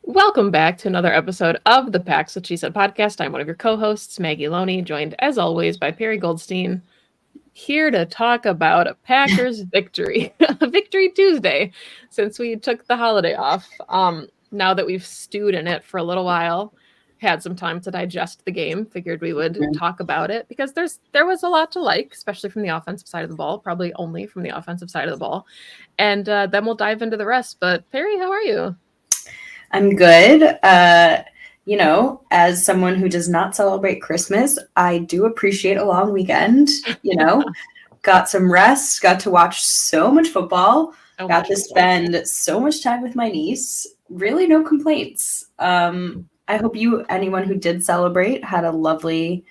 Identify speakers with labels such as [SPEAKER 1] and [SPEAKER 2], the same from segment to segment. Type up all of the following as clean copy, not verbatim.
[SPEAKER 1] Welcome back to another episode of the Packs What She Said podcast. I'm one of your co-hosts, Maggie Loney, joined as always by Perry Goldstein, here to talk about a Packers victory, a victory Tuesday, since we took the holiday off. Now that we've stewed in it for a little while, had some time to digest the game, figured we would talk about it because there was a lot to like, especially from the offensive side of the ball, probably only from the offensive side of the ball, and then we'll dive into the rest. But Perry, how are you?
[SPEAKER 2] I'm good. As someone who does not celebrate Christmas, I do appreciate a long weekend. Got some rest, got to watch so much football, got to spend so much time with my niece. Really, no complaints. I hope anyone who did celebrate, had a lovely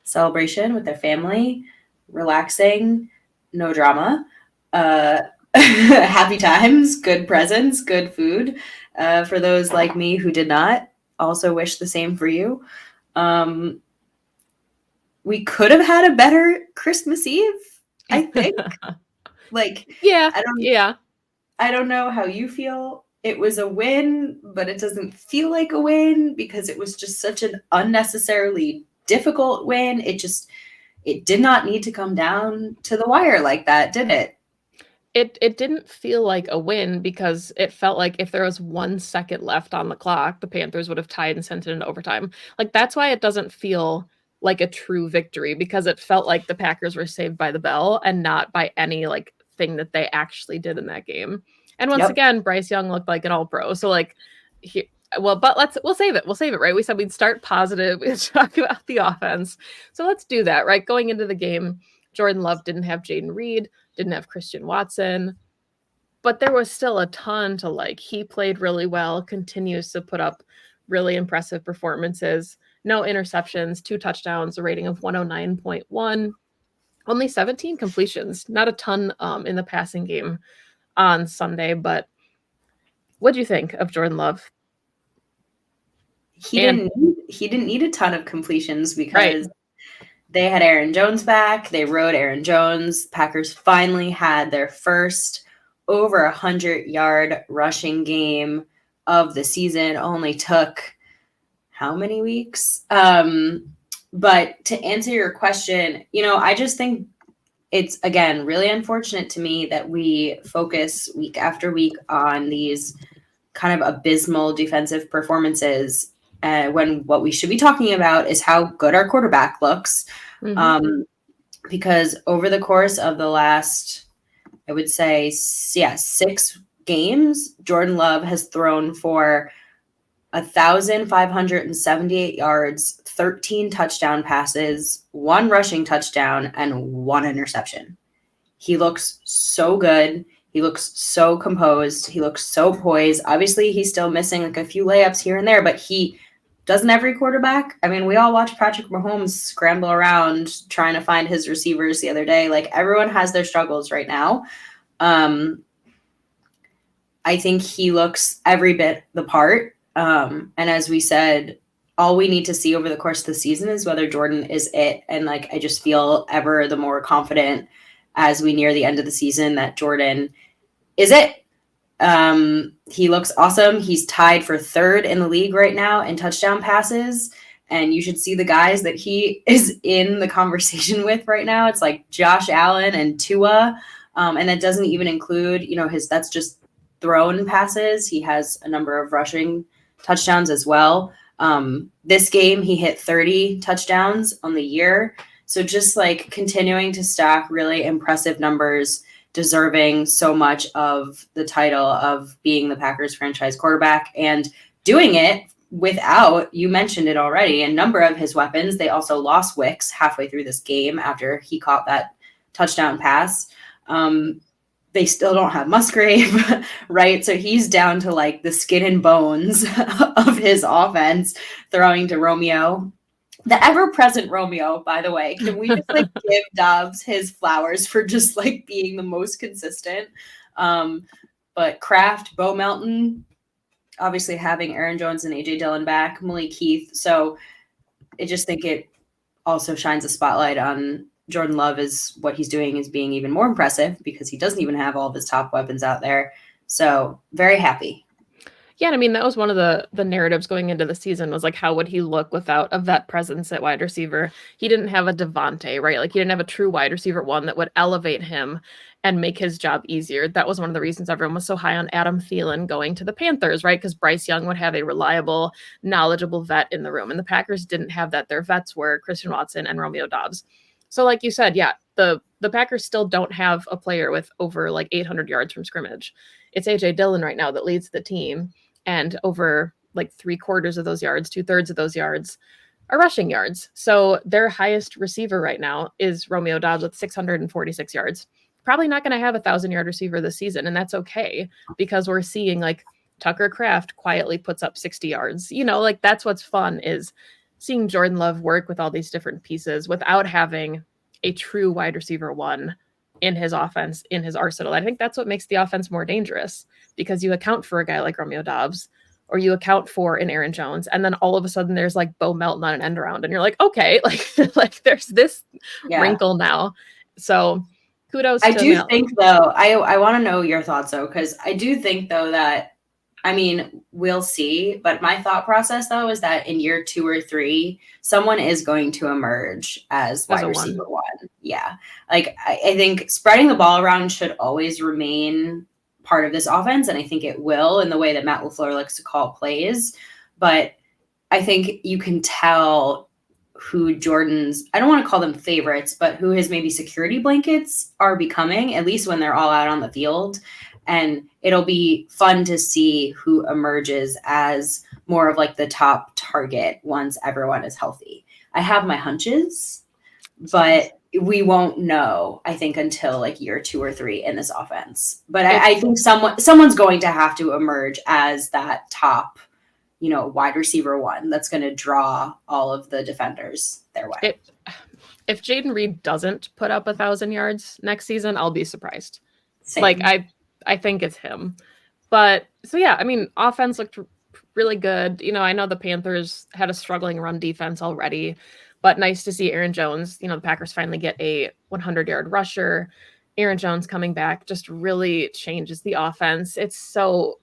[SPEAKER 2] celebration with their family, relaxing, no drama, happy times, good presents, good food. For those like me who did not, also wish the same for you. We could have had a better Christmas Eve, I think. I don't know how you feel. It was a win, but it doesn't feel like a win because it was just such an unnecessarily difficult win. It did not need to come down to the wire like that, did it?
[SPEAKER 1] It didn't feel like a win because it felt like if there was 1 second left on the clock, the Panthers would have tied and sent it into overtime. Like, that's why it doesn't feel like a true victory, because it felt like the Packers were saved by the bell and not by any thing that they actually did in that game. And once again, Bryce Young looked like an all-pro. So but we'll save it. We'll save it, right? We said we'd start positive. We'd talk about the offense. So let's do that, right? Going into the game, Jordan Love didn't have Jaden Reed, didn't have Christian Watson, but there was still a ton to like. He played really well, continues to put up really impressive performances. No interceptions, 2 touchdowns, a rating of 109.1, only 17 completions, not a ton in the passing game on Sunday. But what do you think of Jordan Love?
[SPEAKER 2] He didn't need a ton of completions because they had Aaron Jones back. They rode Aaron Jones. Packers finally had their first over 100-yard rushing game of the season. Only took how many weeks? But to answer your question, I just think it's, again, really unfortunate to me that we focus week after week on these kind of abysmal defensive performances when what we should be talking about is how good our quarterback looks. Mm-hmm. Because over the course of the last, I would say, 6 games, Jordan Love has thrown for 1,578 yards, 13 touchdown passes, 1 rushing touchdown, and 1 interception. He looks so good. He looks so composed. He looks so poised. Obviously, he's still missing a few layups here and there, but he doesn't every quarterback. I mean, we all watched Patrick Mahomes scramble around trying to find his receivers the other day. Like, everyone has their struggles right now. I think he looks every bit the part. And as we said, all we need to see over the course of the season is whether Jordan is it. And I just feel ever the more confident as we near the end of the season that Jordan is it. He looks awesome. He's tied for 3rd in the league right now in touchdown passes. And you should see the guys that he is in the conversation with right now. It's like Josh Allen and Tua. And that doesn't even include, that's just thrown passes. He has a number of rushing touchdowns as well. This game, he hit 30 touchdowns on the year. So just continuing to stack really impressive numbers, deserving so much of the title of being the Packers franchise quarterback, and doing it without, you mentioned it already, a number of his weapons. They also lost Wicks halfway through this game after he caught that touchdown pass. They still don't have Musgrave, right? So he's down to the skin and bones of his offense, throwing to Romeo. The ever-present Romeo, by the way. Can we just give Dobbs his flowers for just being the most consistent? But Kraft, Bo Melton, obviously having Aaron Jones and AJ Dillon back, Malik Heath. So I just think it also shines a spotlight on Jordan Love is what he's doing is being even more impressive because he doesn't even have all of his top weapons out there. So very happy.
[SPEAKER 1] Yeah, and I mean, that was one of the narratives going into the season was like, how would he look without a vet presence at wide receiver? He didn't have a Devontae, right? Like he didn't have a true wide receiver one that would elevate him and make his job easier. That was one of the reasons everyone was so high on Adam Thielen going to the Panthers, right? Because Bryce Young would have a reliable, knowledgeable vet in the room. And the Packers didn't have that. Their vets were Christian Watson and Romeo Dobbs. So like you said, yeah, the Packers still don't have a player with over like 800 yards from scrimmage. It's AJ Dillon right now that leads the team, and over like 3/4 of those yards, 2/3 of those yards are rushing yards. So their highest receiver right now is Romeo Dobbs with 646 yards. Probably not going to have 1,000-yard receiver this season, and that's okay because we're seeing like Tucker Kraft quietly puts up 60 yards. Like that's what's fun is seeing Jordan Love work with all these different pieces without having a true wide receiver one in his offense, in his arsenal. I think that's what makes the offense more dangerous because you account for a guy like Romeo Dobbs or you account for an Aaron Jones, and then all of a sudden there's like Bo Melton on an end around, and you're like, okay, like there's this
[SPEAKER 2] Yeah.
[SPEAKER 1] wrinkle now. So kudos
[SPEAKER 2] I
[SPEAKER 1] to
[SPEAKER 2] do
[SPEAKER 1] Matt.
[SPEAKER 2] think though, I want to know your thoughts though, because I do think though that I mean, we'll see. But my thought process, though, is that in year 2 or 3, someone is going to emerge as
[SPEAKER 1] As
[SPEAKER 2] wide
[SPEAKER 1] a
[SPEAKER 2] receiver
[SPEAKER 1] one.
[SPEAKER 2] one. Yeah. Like, I think spreading the ball around should always remain part of this offense. And I think it will in the way that Matt LaFleur likes to call plays. But I think you can tell who Jordan's, I don't want to call them favorites, but who his maybe security blankets are becoming, at least when they're all out on the field. And it'll be fun to see who emerges as more of like the top target once everyone is healthy. I have my hunches, but we won't know, I think, until like year 2 or 3 in this offense. But I think someone's going to have to emerge as that top, wide receiver one that's going to draw all of the defenders their way.
[SPEAKER 1] If Jaden Reed doesn't put up 1,000 yards next season, I'll be surprised.
[SPEAKER 2] Same.
[SPEAKER 1] Like I think it's him. But so yeah, I mean, offense looked really good. I know the Panthers had a struggling run defense already, but nice to see Aaron Jones. The Packers finally get a 100-yard rusher. Aaron Jones coming back just really changes the offense. It's so,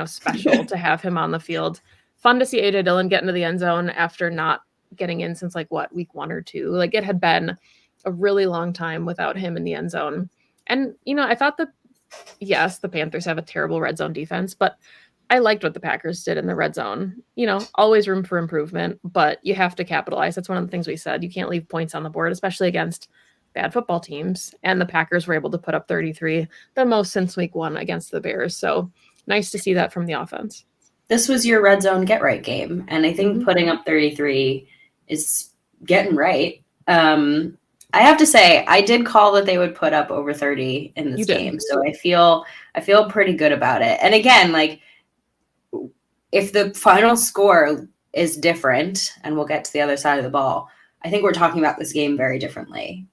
[SPEAKER 1] special to have him on the field. Fun to see AJ Dillon get into the end zone after not getting in since like week 1 or 2. Like it had been a really long time without him in the end zone. And, I thought that yes, the Panthers have a terrible red zone defense, but I liked what the Packers did in the red zone. Always room for improvement, but you have to capitalize. That's one of the things we said. You can't leave points on the board, especially against bad football teams. And the Packers were able to put up 33, the most since week 1 against the Bears. So nice to see that from the offense.
[SPEAKER 2] This was your red zone get right game. And I think putting up 33 is getting right. I have to say, I did call that they would put up over 30 in this game. So I feel pretty good about it. And again, like if the final score is different, and we'll get to the other side of the ball, I think we're talking about this game very differently.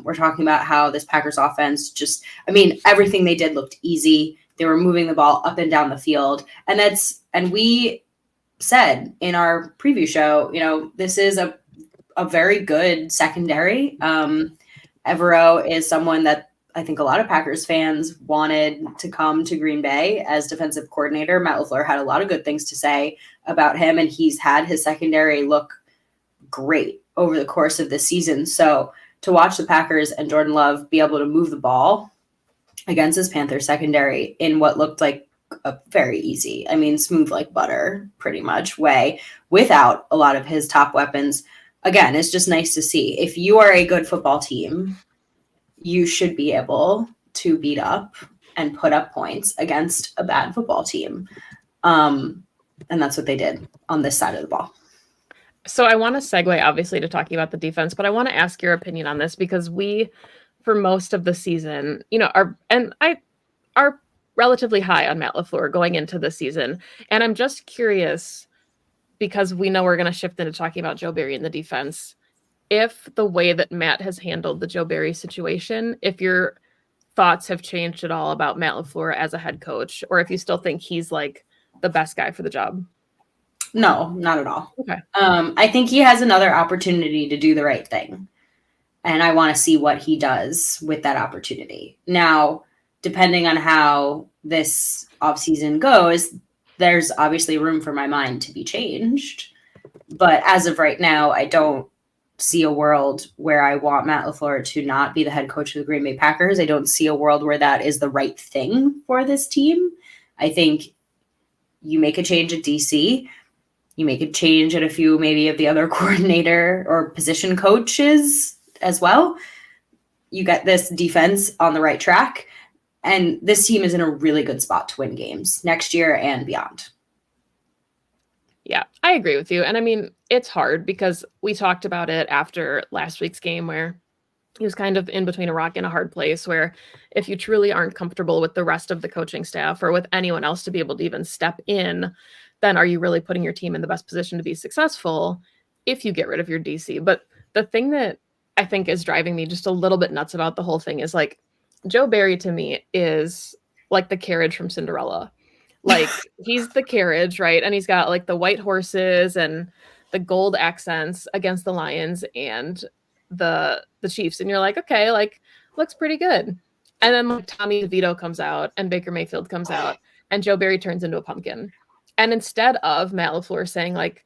[SPEAKER 2] We're talking about how this Packers offense everything they did looked easy. They were moving the ball up and down the field. And we said in our preview show, this is a very good secondary. Evero is someone that I think a lot of Packers fans wanted to come to Green Bay as defensive coordinator. Matt LaFleur had a lot of good things to say about him, and he's had his secondary look great over the course of this season. So to watch the Packers and Jordan Love be able to move the ball against his Panthers secondary in what looked like a very easy, smooth like butter pretty much way without a lot of his top weapons. Again, it's just nice to see. If you are a good football team, you should be able to beat up and put up points against a bad football team. And that's what they did on this side of the ball.
[SPEAKER 1] So I want to segue, obviously, to talking about the defense, but I want to ask your opinion on this because we, for most of the season, are relatively high on Matt LaFleur going into the season. And I'm just curious, because we know we're going to shift into talking about Joe Barry in the defense, if the way that Matt has handled the Joe Barry situation, if your thoughts have changed at all about Matt LaFleur as a head coach, or if you still think he's like the best guy for the job.
[SPEAKER 2] No, not at all.
[SPEAKER 1] Okay.
[SPEAKER 2] I think he has another opportunity to do the right thing. And I want to see what he does with that opportunity. Now, depending on how this offseason goes, there's obviously room for my mind to be changed. But as of right now, I don't see a world where I want Matt LaFleur to not be the head coach of the Green Bay Packers. I don't see a world where that is the right thing for this team. I think you make a change at DC, you make a change at a few maybe of the other coordinator or position coaches as well. You get this defense on the right track, and this team is in a really good spot to win games next year and beyond.
[SPEAKER 1] Yeah, I agree with you. And I mean, it's hard because we talked about it after last week's game where he was kind of in between a rock and a hard place where if you truly aren't comfortable with the rest of the coaching staff or with anyone else to be able to even step in, then are you really putting your team in the best position to be successful if you get rid of your DC? But the thing that I think is driving me just a little bit nuts about the whole thing is like Joe Barry to me is like the carriage from Cinderella. Like he's the carriage, right? And he's got like the white horses and the gold accents against the Lions and the Chiefs. And you're like, okay, like looks pretty good. And then like Tommy DeVito comes out and Baker Mayfield comes out and Joe Barry turns into a pumpkin. And instead of Matt LaFleur saying like,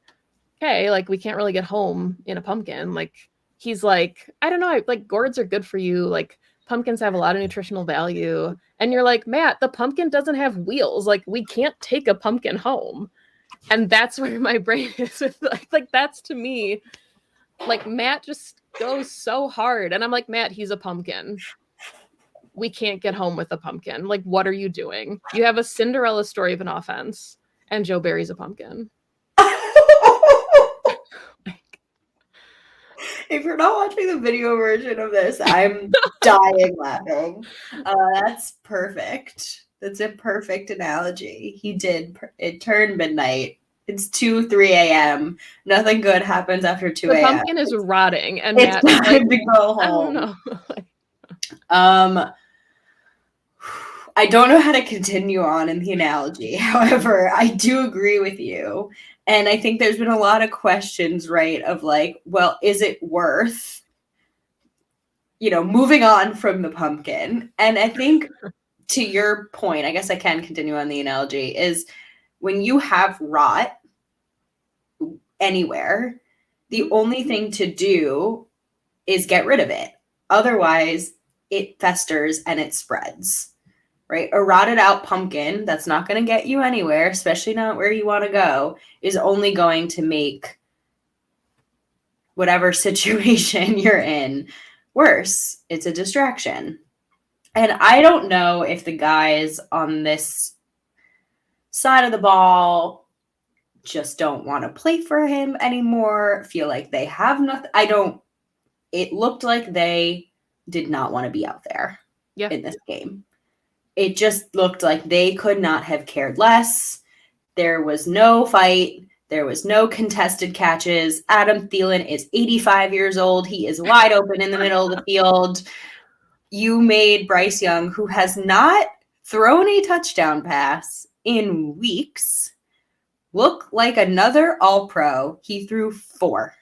[SPEAKER 1] okay, like we can't really get home in a pumpkin, like he's like, I don't know, like gourds are good for you. Like pumpkins have a lot of nutritional value. And you're like, Matt, the pumpkin doesn't have wheels. Like we can't take a pumpkin home. And that's where my brain is with like that's to me, like Matt just goes so hard. And I'm like, Matt, he's a pumpkin. We can't get home with a pumpkin. Like, what are you doing? You have a Cinderella story of an offense, and Joe Barry's a pumpkin.
[SPEAKER 2] If you're not watching the video version of this, I'm dying laughing. That's perfect. That's a perfect analogy. He did. It turned midnight. It's 2, 3 a.m. Nothing good happens after 2 a.m.
[SPEAKER 1] The pumpkin is rotting, and
[SPEAKER 2] it's
[SPEAKER 1] Matt
[SPEAKER 2] time to go home.
[SPEAKER 1] I don't know.
[SPEAKER 2] I don't know how to continue on in the analogy. However, I do agree with you. And I think there's been a lot of questions, right, of like, well, is it worth, moving on from the pumpkin? And I think to your point, I guess I can continue on the analogy, is when you have rot anywhere, the only thing to do is get rid of it. Otherwise, it festers and it spreads. Right? A rotted out pumpkin that's not going to get you anywhere, especially not where you want to go, is only going to make whatever situation you're in worse. It's a distraction. And I don't know if the guys on this side of the ball just don't want to play for him anymore, feel like they have nothing. It looked like they did not want to be out there in this game. It just looked like they could not have cared less. There was no fight. There was no contested catches. Adam Thielen is 85 years old. He is wide open in the middle of the field. You made Bryce Young, who has not thrown a touchdown pass in weeks, look like another All-Pro. He threw 4.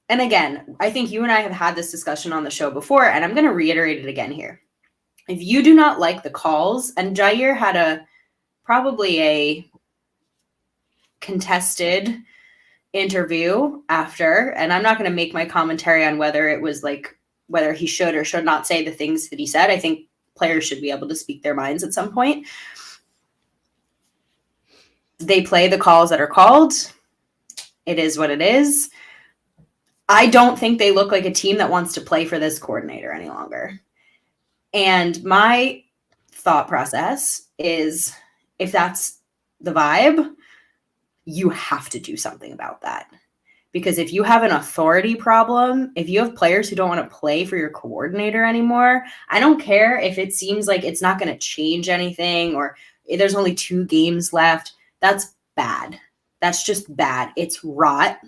[SPEAKER 2] And again, I think you and I have had this discussion on the show before, and I'm going to reiterate it again here. If you do not like the calls, and Jair had probably a contested interview after, and I'm not going to make my commentary on whether it was whether he should or should not say the things that he said. I think players should be able to speak their minds at some point. They play the calls that are called. It is what it is. I don't think they look like a team that wants to play for this coordinator any longer. And my thought process is, if that's the vibe, you have to do something about that. Because if you have an authority problem, if you have players who don't want to play for your coordinator anymore, I don't care if it seems like it's not going to change anything or there's only 2 games left. That's bad. That's just bad. It's rot.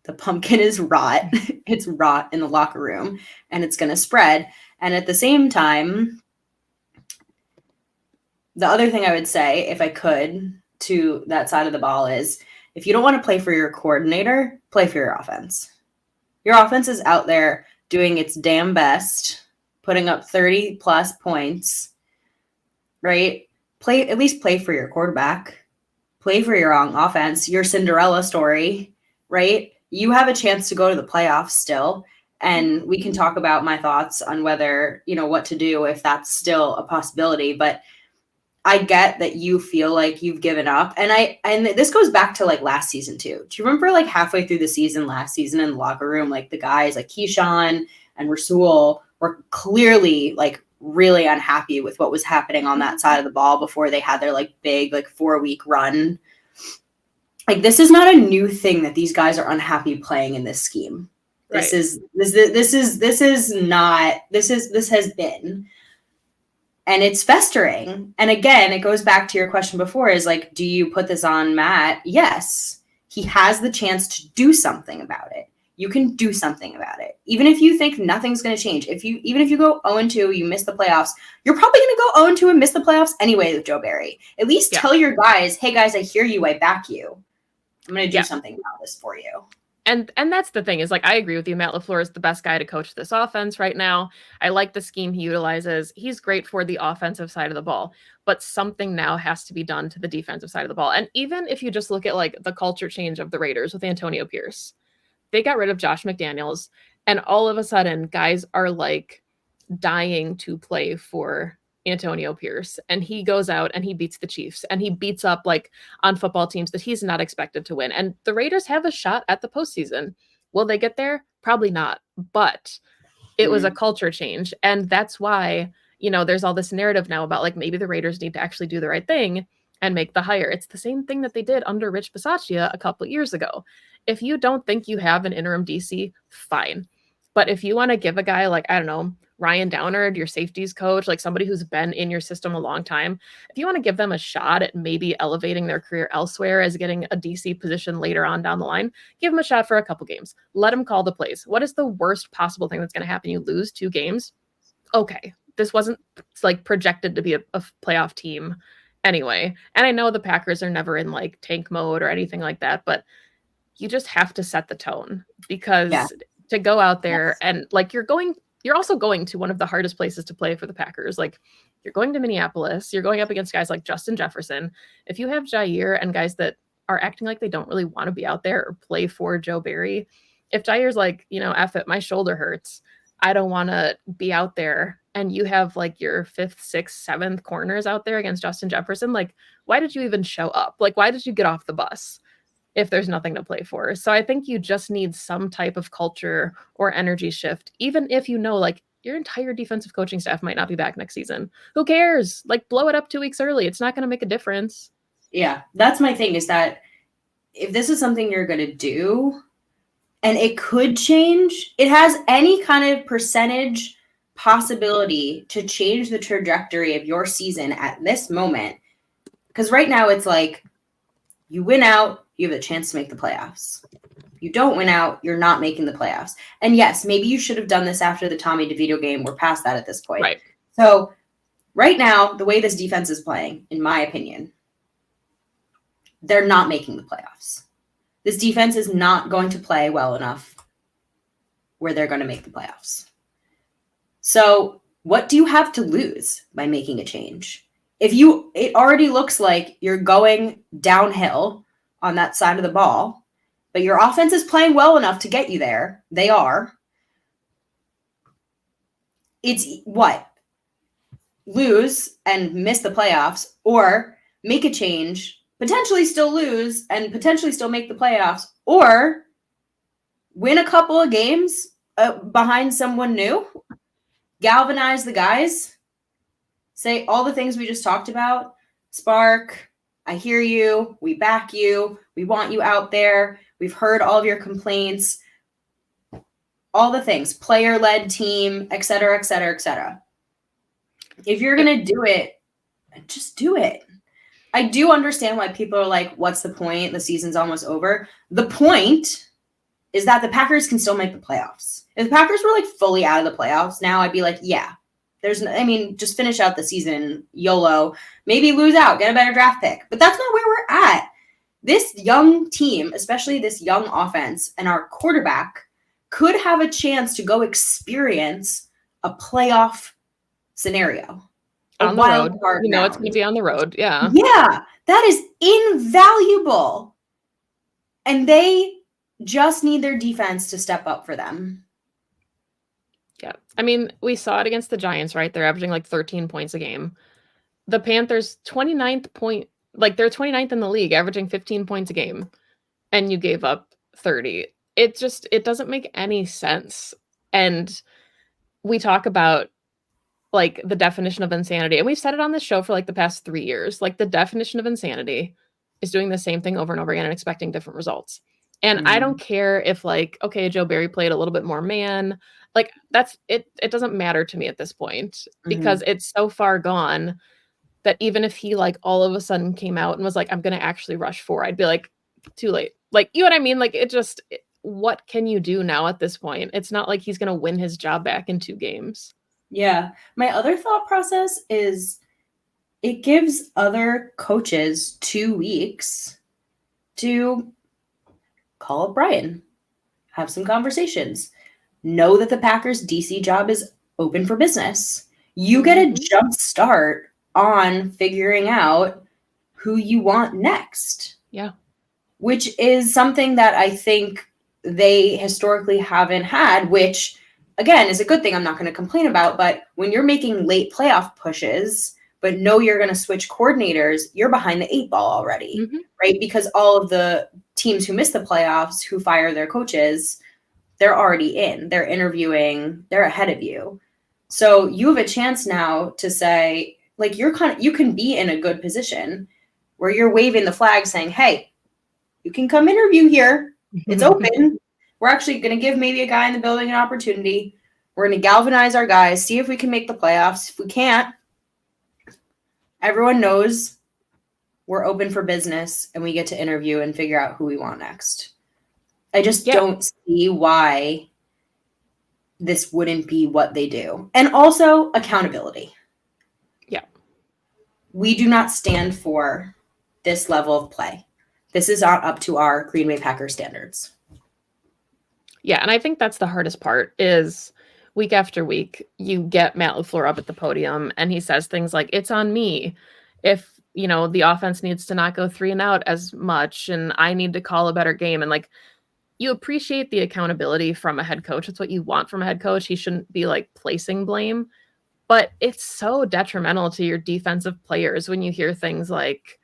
[SPEAKER 2] The pumpkin is rot. It's rot in the locker room, and it's going to spread. And at the same time, the other thing I would say, if I could, to that side of the ball is, if you don't want to play for your coordinator, play for your offense. Your offense is out there doing its damn best, putting up 30-plus points, right? at least play for your quarterback, play for your own offense, your Cinderella story, right? You have a chance to go to the playoffs still. And we can talk about my thoughts on whether, what to do if that's still a possibility. But I get that you feel like you've given up. And this goes back to like last season too. Do you remember like halfway through the season, last season in the locker room, like the guys like Keyshawn and Rasul were clearly like really unhappy with what was happening on that side of the ball before they had their like big like 4-week run. Like this is not a new thing that these guys are unhappy playing in this scheme.
[SPEAKER 1] Right.
[SPEAKER 2] This has been, and it's festering. And again, it goes back to your question before is like, do you put this on Matt? Yes, he has the chance to do something about it. You can do something about it. Even if you think nothing's going to change, even if you go 0-2, you miss the playoffs, you're probably going to go 0-2 and miss the playoffs anyway with Joe Barry. At least tell your guys, hey guys, I hear you, I back you. I'm going to do something about this for you.
[SPEAKER 1] And that's the thing is like, I agree with you. Matt LaFleur is the best guy to coach this offense right now. I like the scheme he utilizes. He's great for the offensive side of the ball, but something now has to be done to the defensive side of the ball. And even if you just look at like the culture change of the Raiders with Antonio Pierce, they got rid of Josh McDaniels, and all of a sudden guys are like dying to play for Antonio Pierce, and he goes out and he beats the Chiefs, and he beats up like on football teams that he's not expected to win. And the Raiders have a shot at the postseason. Will they get there? Probably not, but it was a culture change. And that's why, there's all this narrative now about like, maybe the Raiders need to actually do the right thing and make the hire. It's the same thing that they did under Rich Bisaccia a couple years ago. If you don't think you have an interim DC, fine. But if you want to give a guy like, I don't know, Ryan Downard, your safeties coach, like somebody who's been in your system a long time, if you want to give them a shot at maybe elevating their career elsewhere as getting a DC position later on down the line, give them a shot for a couple games. Let them call the plays. What is the worst possible thing that's going to happen? You lose 2 games. Okay. This wasn't like projected to be a playoff team anyway. And I know the Packers are never in like tank mode or anything like that, but you just have to set the tone because to go out there and like you're also going to one of the hardest places to play for the Packers. Like you're going to Minneapolis, you're going up against guys like Justin Jefferson. If you have Jair and guys that are acting like they don't really want to be out there or play for Joe Barry, if Jair's like, F it, my shoulder hurts, I don't want to be out there, and you have like your 5th, 6th, 7th corners out there against Justin Jefferson, like why did you even show up? Like why did you get off the bus if there's nothing to play for? So I think you just need some type of culture or energy shift, even if like your entire defensive coaching staff might not be back next season. Who cares? Like blow it up 2 weeks early. It's not going to make a difference.
[SPEAKER 2] Yeah, that's my thing is that if this is something you're going to do and it could change, it has any kind of percentage possibility to change the trajectory of your season at this moment. Because right now it's like you win out, you have a chance to make the playoffs. You don't win out, you're not making the playoffs. And yes, maybe you should have done this after the Tommy DeVito game. We're past that at this point.
[SPEAKER 1] Right.
[SPEAKER 2] So right now, the way this defense is playing, in my opinion, they're not making the playoffs. This defense is not going to play well enough where they're going to make the playoffs. So what do you have to lose by making a change? It already looks like you're going downhill on that side of the ball, but your offense is playing well enough to get you there. They are. It's what? Lose and miss the playoffs, or make a change, potentially still lose and potentially still make the playoffs, or win a couple of games behind someone new, galvanize the guys, say all the things we just talked about. Spark, I hear you. We back you. We want you out there. We've heard all of your complaints. All the things, player-led team, et cetera, et cetera, et cetera. If you're going to do it, just do it. I do understand why people are like, what's the point? The season's almost over. The point is that the Packers can still make the playoffs. If the Packers were like fully out of the playoffs now, I'd be like, yeah, just finish out the season, YOLO, maybe lose out, get a better draft pick. But that's not where we're at. This young team, especially this young offense and our quarterback, could have a chance to go experience a playoff scenario. A
[SPEAKER 1] On the
[SPEAKER 2] wild
[SPEAKER 1] road.
[SPEAKER 2] card
[SPEAKER 1] You know it's gonna
[SPEAKER 2] round.
[SPEAKER 1] be on the road, yeah.
[SPEAKER 2] Yeah, that is invaluable. And they just need their defense to step up for them.
[SPEAKER 1] Yeah. I mean, we saw it against the Giants, right? They're averaging, like, 13 points a game. The Panthers, 29th point like, they're 29th in the league, averaging 15 points a game, and you gave up 30. It doesn't make any sense, and we talk about, like, the definition of insanity, and we've said it on this show for, like, the past 3 years, like, the definition of insanity is doing the same thing over and over again and expecting different results, and I don't
[SPEAKER 2] Mhm.
[SPEAKER 1] care if, like, okay, Joe Barry played a little bit more man, like, that's it doesn't matter to me at this point because
[SPEAKER 2] Mhm.
[SPEAKER 1] it's so far gone that even if he, like, all of a sudden came out and was like, "I'm gonna actually rush 4," I'd be like, "Too late." Like, you know what I mean? Like, what can you do now at this point? It's not like he's gonna win his job back in 2 games.
[SPEAKER 2] Yeah. My other thought process is it gives other coaches 2 weeks to call up Brian, have some conversations, know that the Packers DC job is open for business. You get a
[SPEAKER 1] Mhm.
[SPEAKER 2] jump start on figuring out who you want next,
[SPEAKER 1] Yeah.
[SPEAKER 2] which is something that I think they historically haven't had, which again is a good thing I'm not going to complain about. But when you're making late playoff pushes, but know you're going to switch coordinators, you're behind the 8 ball already,
[SPEAKER 1] Mhm.
[SPEAKER 2] right? Because all of the teams who miss the playoffs, who fire their coaches, they're already in, they're interviewing, they're ahead of you. So you have a chance now to say, like, you can be in a good position where you're waving the flag saying, hey, you can come interview here. It's open. We're actually going to give maybe a guy in the building an opportunity. We're going to galvanize our guys, see if we can make the playoffs. If we can't, everyone knows we're open for business and we get to interview and figure out who we want next. I just
[SPEAKER 1] Yeah.
[SPEAKER 2] don't see why this wouldn't be what they do. And also accountability.
[SPEAKER 1] Yeah.
[SPEAKER 2] We do not stand for this level of play. This is not up to our Green Bay Packers standards.
[SPEAKER 1] Yeah, and I think that's the hardest part is week after week, you get Matt LaFleur up at the podium and he says things like, "It's on me. If, the offense needs to not go 3 and out as much and I need to call a better game." And, like, you appreciate the accountability from a head coach. It's what you want from a head coach. He shouldn't be, like, placing blame, but it's so detrimental to your defensive players when you hear things like,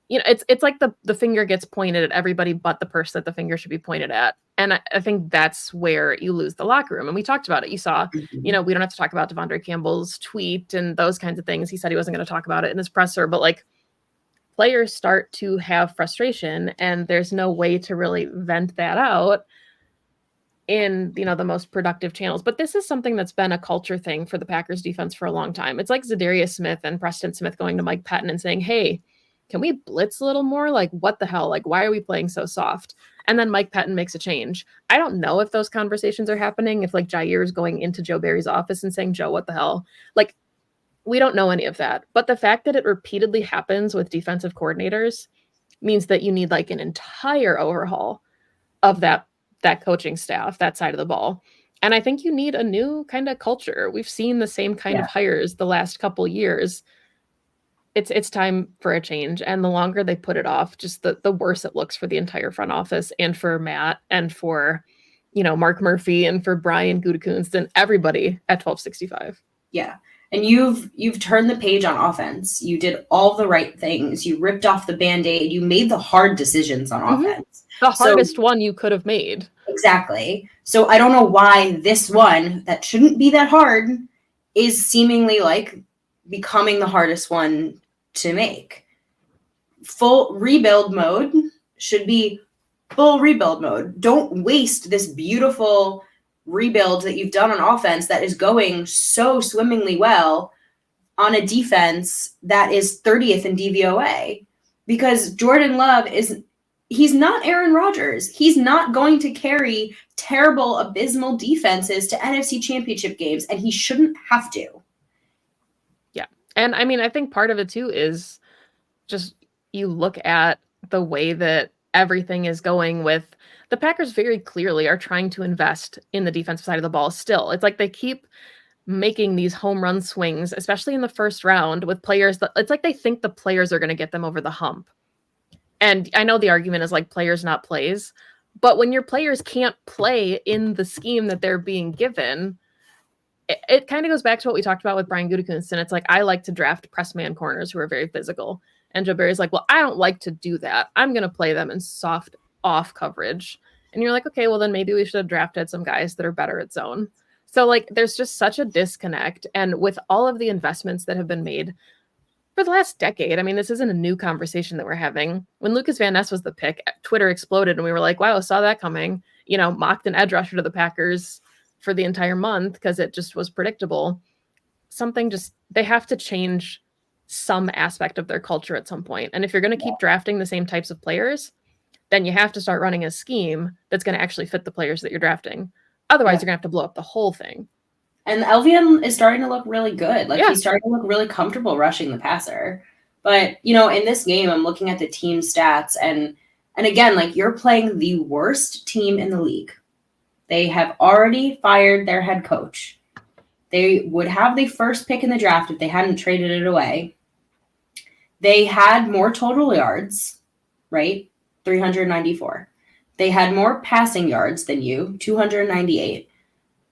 [SPEAKER 1] it's like the finger gets pointed at everybody but the person that the finger should be pointed at. And I think that's where you lose the locker room. And we talked about it. You saw,
[SPEAKER 2] Mhm.
[SPEAKER 1] we don't have to talk about Devondre Campbell's tweet and those kinds of things. He said he wasn't going to talk about it in his presser, but, like, players start to have frustration and there's no way to really vent that out in, the most productive channels. But this is something that's been a culture thing for the Packers defense for a long time. It's like Zadarius Smith and Preston Smith going to Mike Patton and saying, "Hey, can we blitz a little more? Like, what the hell? Like, why are we playing so soft?" And then Mike Patton makes a change. I don't know if those conversations are happening, if, like, Jair is going into Joe Barry's office and saying, "Joe, what the hell?" Like, we don't know any of that. But the fact that it repeatedly happens with defensive coordinators means that you need, like, an entire overhaul of that coaching staff, that side of the ball. And I think you need a new kind of culture. We've seen the same kind
[SPEAKER 2] Yeah.
[SPEAKER 1] of hires the last couple years. It's time for a change, and the longer they put it off, just the worse it looks for the entire front office and for Matt and for, Mark Murphy and for Brian Gutekunst and everybody at 1265.
[SPEAKER 2] Yeah. And you've turned the page on offense. You did all the right things. You ripped off the band-aid. You made the hard decisions on
[SPEAKER 1] Mhm.
[SPEAKER 2] offense.
[SPEAKER 1] The
[SPEAKER 2] So
[SPEAKER 1] hardest one you could have made.
[SPEAKER 2] exactly. So I don't know why this one that shouldn't be that hard is seemingly like becoming the hardest one to make. Full rebuild mode should be full rebuild mode. Don't waste this beautiful rebuild that you've done on offense that is going so swimmingly well on a defense that is 30th in DVOA, because Jordan Love he's not Aaron Rodgers. He's not going to carry terrible, abysmal defenses to NFC championship games, and he shouldn't have to.
[SPEAKER 1] Yeah. And I mean, I think part of it too is just you look at the way that everything is going with the Packers very clearly are trying to invest in the defensive side of the ball still. It's like they keep making these home run swings, especially in the first round with players that it's like they think the players are going to get them over the hump. And I know the argument is like players, not plays. But when your players can't play in the scheme that they're being given, it kind of goes back to what we talked about with Brian Gutekunst. And it's like, I like to draft press man corners who are very physical. And Joe Barry's like, well, I don't like to do that. I'm going to play them in soft off coverage. And you're like, okay, well, then maybe we should have drafted some guys that are better at zone. So, like, there's just such a disconnect. And with all of the investments that have been made for the last decade, I mean, this isn't a new conversation that we're having. When Lucas Van Ness was the pick, Twitter exploded and we were like, wow, saw that coming. You know, mocked an edge rusher to the Packers for the entire month because it just was predictable. They have to change some aspect of their culture at some point. And if you're going to keep drafting the same types of players, then you have to start running a scheme that's going to actually fit the players that you're drafting. Otherwise, you're going to have to blow up the whole thing.
[SPEAKER 2] And LVN is starting to look really good. Like, he's starting to look really comfortable rushing the passer. But, you know, in this game, I'm looking at the team stats. And again, like, you're playing the worst team in the league. They have already fired their head coach. They would have the first pick in the draft if they hadn't traded it away. They had more total yards, right? 394. They had more passing yards than you, 298.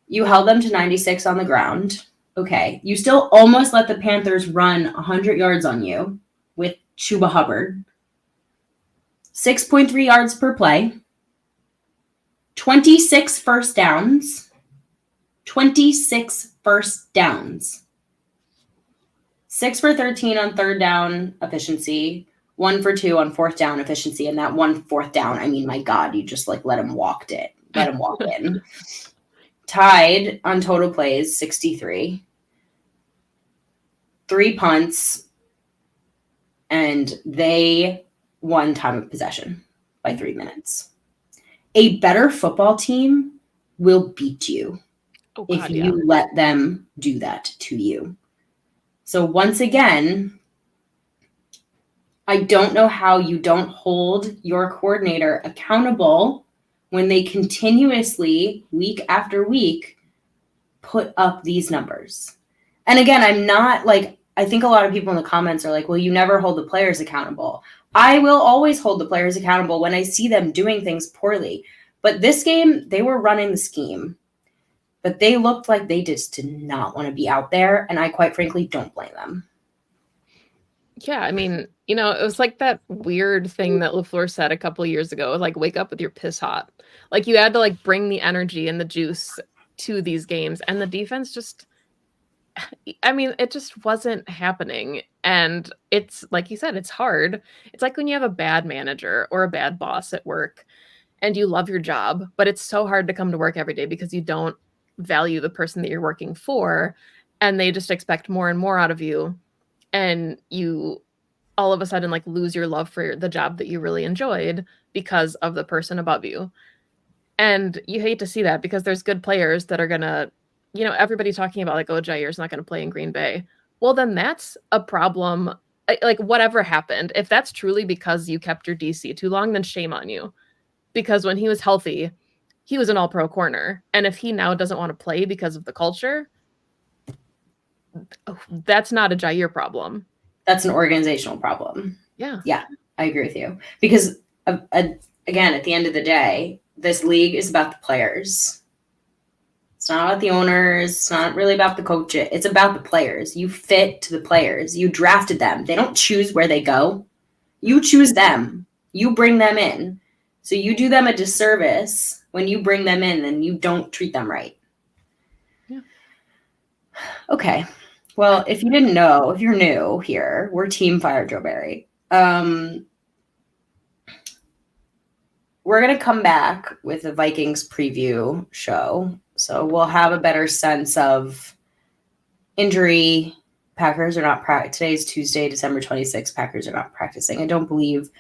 [SPEAKER 2] You held them to 96 on the ground. Okay. You still almost let the Panthers run 100 yards on you with Chuba Hubbard. 6.3 yards per play. 26 first downs. 26 first downs. 6 for 13 on third down efficiency. 1 for 2 on fourth down efficiency. And that 1 fourth down, I mean, my God, you just like let him walk in. Tied on total plays, 63. 3 punts. And they won time of possession by 3 minutes. A better football team will beat you if you let them do that to you. So once again, I don't know how you don't hold your coordinator accountable when they continuously, week after week, put up these numbers. And again, I'm not like, I think a lot of people in the comments are like, well, you never hold the players accountable. I will always hold the players accountable when I see them doing things poorly. But this game, they were running the scheme. But they looked like they just did not want to be out there. And I quite frankly don't blame them.
[SPEAKER 1] Yeah, I mean, you know, it was like that weird thing that LaFleur said a couple of years ago, like wake up with your piss hot. Like you had to like bring the energy and the juice to these games. And the defense just, I mean, it just wasn't happening. And it's like you said, it's hard. It's like when you have a bad manager or a bad boss at work and you love your job, but it's so hard to come to work every day because you don't value the person that you're working for. And they just expect more and more out of you. And you all of a sudden like lose your love for the job that you really enjoyed because of the person above you. And you hate to see that because there's good players that are going to, you know, everybody talking about like, oh, Jair's not going to play in Green Bay. Well, then that's a problem. Like whatever happened, if that's truly because you kept your DC too long, then shame on you. Because when he was healthy, he was an all-pro corner. And if he now doesn't want to play because of the culture, that's not a Jair problem.
[SPEAKER 2] That's an organizational problem.
[SPEAKER 1] Yeah.
[SPEAKER 2] Yeah, I agree with you. Because, again, at the end of the day, this league is about the players. It's not about the owners. It's not really about the coach. It's about the players. You fit to the players. You drafted them. They don't choose where they go. You choose them. You bring them in. So you do them a disservice when you bring them in and you don't treat them right.
[SPEAKER 1] Yeah.
[SPEAKER 2] Okay. Well, if you didn't know, if you're new here, we're Team Fire Joe Barry. We're going to come back with a Vikings preview show. So we'll have a better sense of injury. Packers are not today's Tuesday, December 26th. Packers are not practicing. I don't believe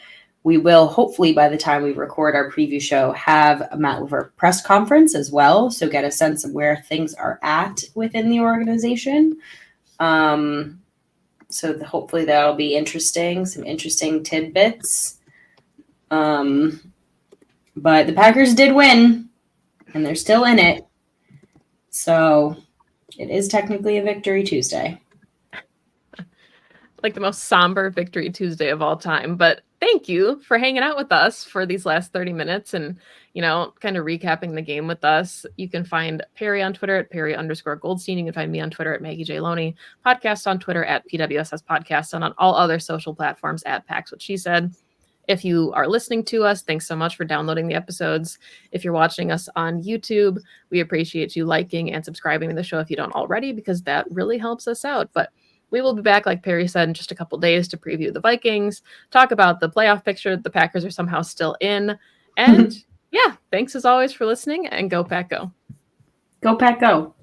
[SPEAKER 2] we will, hopefully by the time we record our preview show, have a Matt LeVert press conference as well. So get a sense of where things are at within the organization. So hopefully that'll be interesting, some interesting tidbits. But the Packers did win, and they're still in it. So It is technically a Victory Tuesday.
[SPEAKER 1] Like the most somber Victory Tuesday of all time. But thank you for hanging out with us for these last 30 minutes and, kind of recapping the game with us. You can find Perry on Twitter at Perry_Goldstein. You can find me on Twitter at Maggie J. Loney, podcast on Twitter at PWSS Podcast, and on all other social platforms at Pax What She Said. If you are listening to us, thanks so much for downloading the episodes. If you're watching us on YouTube, we appreciate you liking and subscribing to the show if you don't already, because that really helps us out. But we will be back, like Perry said, in just a couple days to preview the Vikings, talk about the playoff picture the Packers are somehow still in. And yeah, thanks as always for listening, and go Pack Go.
[SPEAKER 2] Go Pack Go.